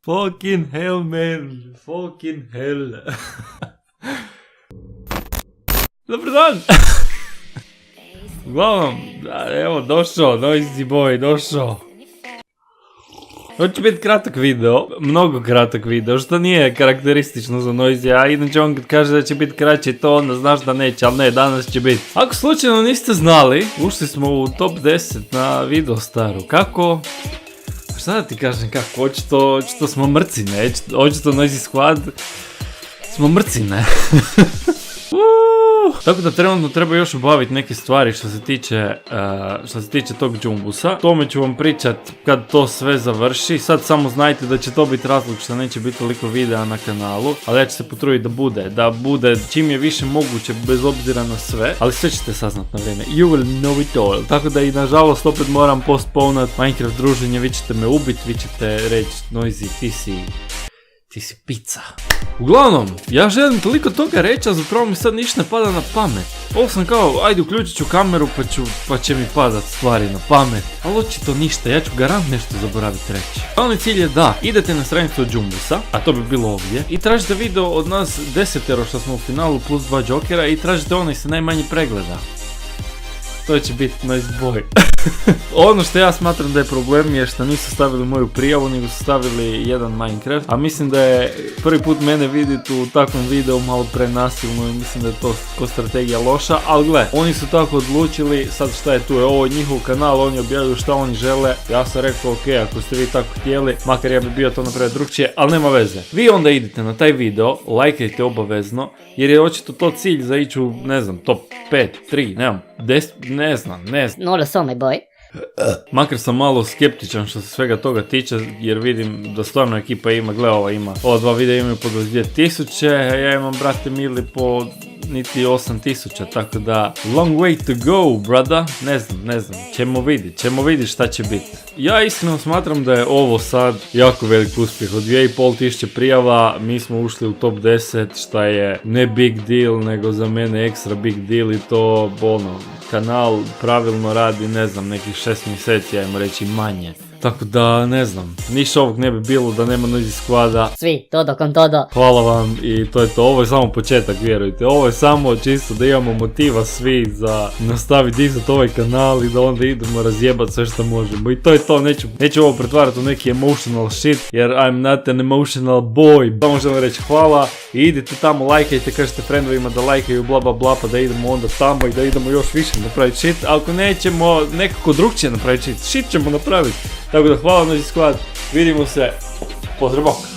Fucking hell, man. Fucking hell. Dobar dan. Uglavnom, evo došao, Noisy Boy, došao. Ovo će biti kratak video, mnogo kratak video, što nije karakteristično za Noisy, a inače on kad kaže da će biti kraće to onda znaš da neće, ali ne, danas će biti. Ako slučajno niste znali, ušli smo u top 10 na video staru, kako? Šta da ti kažem kako, očito smo mrcine, očito Noisy Squad smo mrcine. Tako da trenutno treba još obaviti neke stvari što se tiče tog džumbusa. Tome ću vam pričat kad to sve završi. Sad samo znajte da će to biti razlog što neće biti toliko videa na kanalu, ali ja ću se potruditi da bude čim je više moguće bez obzira na sve, ali sve ćete saznat na vrijeme. You will know it all. Tako da i nažalost opet moram postponat Minecraft druženje, vi ćete me ubiti, vi ćete reći Noisy ti si pizza. Uglavnom, ja želim toliko toga reći, a zapravo mi sad ništa ne pada na pamet. Ovo sam kao, ajde uključit ću kameru pa će mi padat stvari na pamet. Ali očito ništa, ja ću garant nešto zaboraviti reći. Glavni cilj je da idete na stranicu od Džumbusa, a to bi bilo ovdje, i tražite video od nas 10 što smo u finalu plus 2 džokera i tražite onaj se najmanje pregleda. To će biti Noisy Boy. Ono što ja smatram da je problem je što nisu stavili moju prijavu, nego su stavili jedan Minecraft. A mislim da je prvi put mene vidjeti u takvom videu malo prenasilno i mislim da je to ko strategija loša. Ali gle, oni su tako odlučili, sad šta je tu, je ovo njihov kanal, oni objavljuju šta oni žele. Ja sam rekao ok, ako ste vi tako htjeli, makar ja bi bio to napravio drugčije, ali nema veze. Vi onda idete na taj video, lajkajte obavezno, jer je očito to cilj za ići u, ne znam, top 5, 3, nemam, 10, ne znam. Not a song, my boy. Makar sam malo skeptičan što se svega toga tiče, jer vidim da stvarno ekipa ima, gle ova ima, ova dva videa imaju po 22.000, a ja imam brate mili po niti 8.000, tako da long way to go, brother, ne znam, ćemo vidjeti šta će biti. Ja iskreno smatram da je ovo sad jako velik uspjeh, od 2.500 prijava mi smo ušli u top 10, šta je ne big deal, nego za mene ekstra big deal i to, kanal pravilno radi, ne znam, nekih 6 mjeseci, ajmo reći manje. Tako da, ne znam, ništa ovog ne bi bilo da nema Noisy Squada. Svi, todo con todo. Hvala vam i to je to, ovo je samo početak, vjerujte. Ovo je samo čisto da imamo motiva svi za nastaviti dizati ovaj kanal i da onda idemo razjebati sve što možemo. I to je to, neću ovo pretvarati u neki emotional shit, jer I'm not an emotional boy. Samo želim reći hvala i idite tamo, lajkajte, kažete friendovima da lajkaju bla bla bla, pa da idemo onda tamo i da idemo još više napraviti shit. Ako nećemo nekako drugčije napraviti shit ćemo napraviti. Tako da hvala Noisy Squad, vidimo se, pozdrav bok!